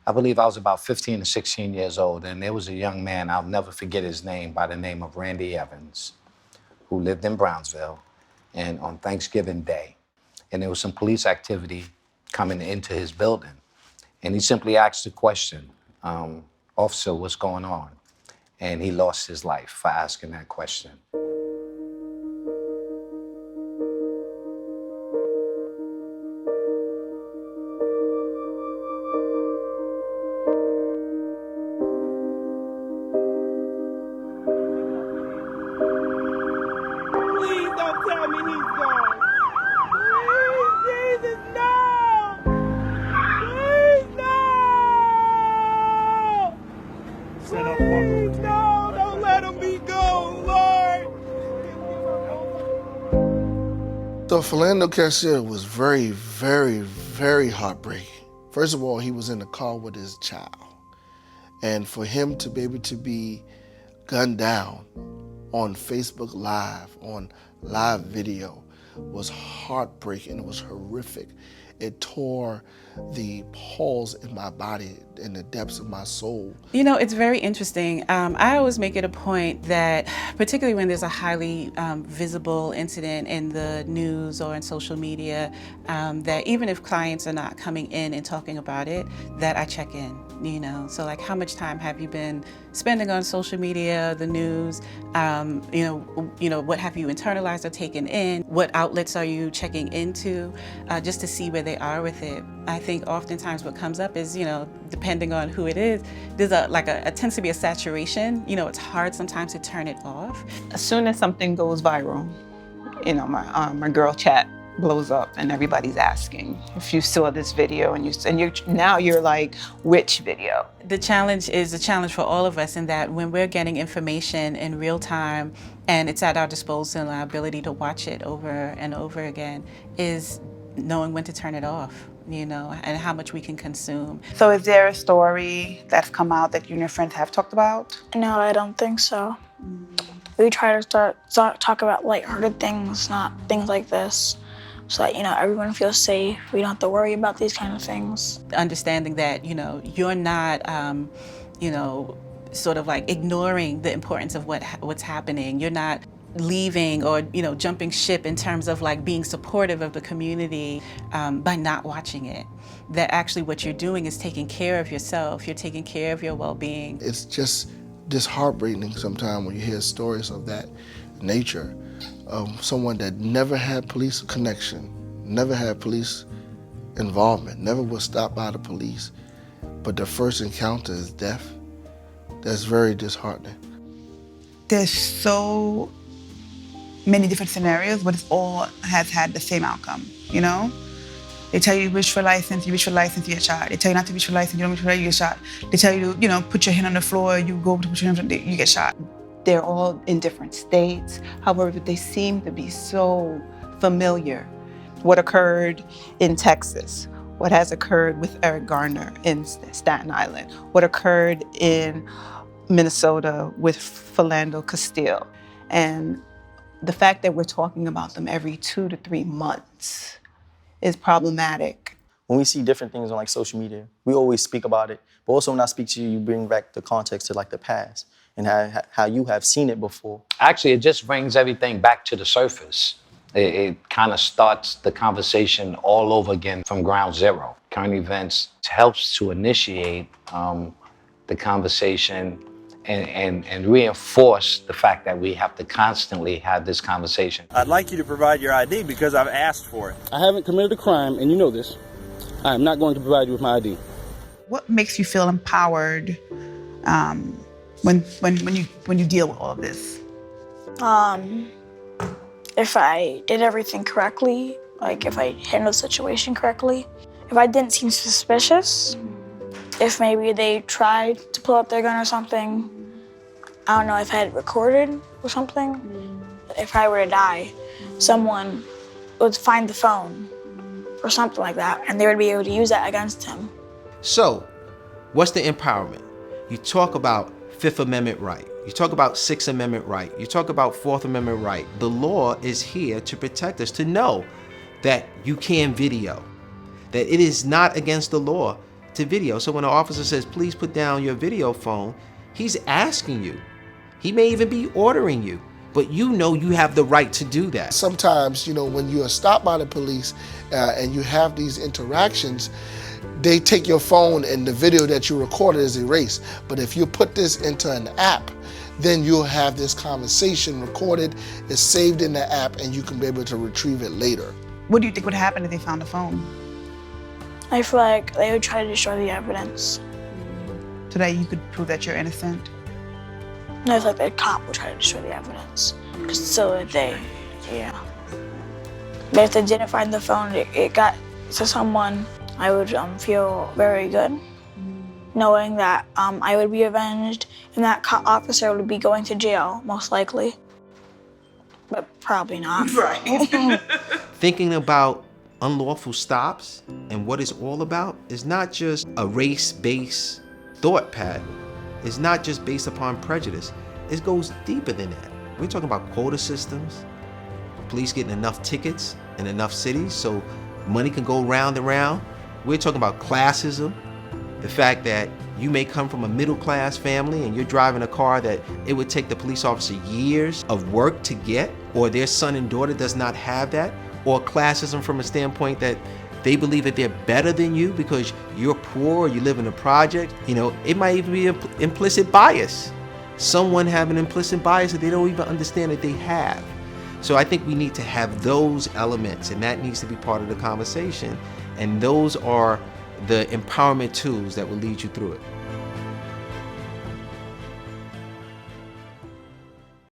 I believe I was about 15 or 16 years old, and there was a young man, I'll never forget his name, by the name of Randy Evans, who lived in Brownsville, and on Thanksgiving Day. And there was some police activity coming into his building. And he simply asked the question, officer, what's going on? And he lost his life for asking that question. Please don't tell me he's gone. Please, Jesus, no! Please, no! Please, no! Don't let him be gone, Lord! So Philando Castile was very, very, very heartbreaking. First of all, he was in the car with his child. And for him to be able to be gunned down on Facebook Live, on live video, was heartbreaking. It was horrific. It tore the pulse in my body, in the depths of my soul. You know, it's very interesting. I always make it a point that, particularly when there's a highly visible incident in the news or in social media, that even if clients are not coming in and talking about it, that I check in, you know. So like, how much time have you been spending on social media, the news, you know, what have you internalized or taken in? What outlets are you checking into, just to see where they are with it? I think oftentimes what comes up is, you know, depending on who it is, there's a tends to be a saturation. You know, it's hard sometimes to turn it off. As soon as something goes viral, you know, my girl chat blows up and everybody's asking if you saw this video, and now you're like, which video? The challenge is a challenge for all of us in that when we're getting information in real time and it's at our disposal and our ability to watch it over and over again, is knowing when to turn it off, you know, and how much we can consume. So is there a story that's come out that you and your friends have talked about? No, I don't think so. We try to talk about lighthearted things, not things like this, so that, you know, everyone feels safe. We don't have to worry about these kind of things. Understanding that, you know, you're not, you know, sort of like ignoring the importance of what's happening. You're not leaving or, you know, jumping ship in terms of like being supportive of the community by not watching it. That actually what you're doing is taking care of yourself. You're taking care of your well-being. It's just heartbreaking sometimes when you hear stories of that nature, of someone that never had police connection, never had police involvement, never was stopped by the police, but the first encounter is death. That's very disheartening. There's so many different scenarios, but it's all has had the same outcome, you know? They tell you reach for license, you reach for license, you get shot. They tell you not to reach for license, you don't reach for license, you get shot. They tell you, you know, put your hand on the floor, you go to put your hand on the, you get shot. They're all in different states. However, they seem to be so familiar. What occurred in Texas, what has occurred with Eric Garner in Staten Island, what occurred in Minnesota with Philando Castile. And the fact that we're talking about them every 2 to 3 months is problematic. When we see different things on like social media, we always speak about it. But also when I speak to you, you bring back the context to like the past and how you have seen it before. Actually, it just brings everything back to the surface. It kind of starts the conversation all over again from ground zero. Current events helps to initiate the conversation and reinforce the fact that we have to constantly have this conversation. I'd like you to provide your ID because I've asked for it. I haven't committed a crime, and you know this. I am not going to provide you with my ID. What makes you feel empowered when you deal with all of this? If I did everything correctly, like if I handled the situation correctly, if I didn't seem suspicious, if maybe they tried to pull out their gun or something, I don't know, if I had it recorded or something. If I were to die, someone would find the phone or something like that, and they would be able to use that against him. So, what's the empowerment? You talk about Fifth Amendment right. You talk about Sixth Amendment right. You talk about Fourth Amendment right. The law is here to protect us, to know that you can video, that it is not against the law to video. So when an officer says, please put down your video phone, he's asking you. He may even be ordering you, but you know you have the right to do that. Sometimes, when you are stopped by the police and you have these interactions, they take your phone and the video that you recorded is erased. But if you put this into an app, then you'll have this conversation recorded, it's saved in the app, and you can be able to retrieve it later. What do you think would happen if they found the phone? I feel like they would try to destroy the evidence. So that you could prove that you're innocent? And I feel like the cop would try to destroy the evidence. So that yeah. But if they didn't find the phone, it got to someone, I would feel very good, knowing that I would be avenged and that officer would be going to jail, most likely. But probably not. Right. Thinking about unlawful stops and what it's all about is not just a race-based thought pattern. It's not just based upon prejudice. It goes deeper than that. We're talking about quota systems, police getting enough tickets in enough cities so money can go round and round. We're talking about classism, the fact that you may come from a middle-class family and you're driving a car that it would take the police officer years of work to get, or their son and daughter does not have that, or classism from a standpoint that they believe that they're better than you because you're poor or you live in a project. It might even be implicit bias. Someone have an implicit bias that they don't even understand that they have. So I think we need to have those elements, and that needs to be part of the conversation. And those are the empowerment tools that will lead you through it.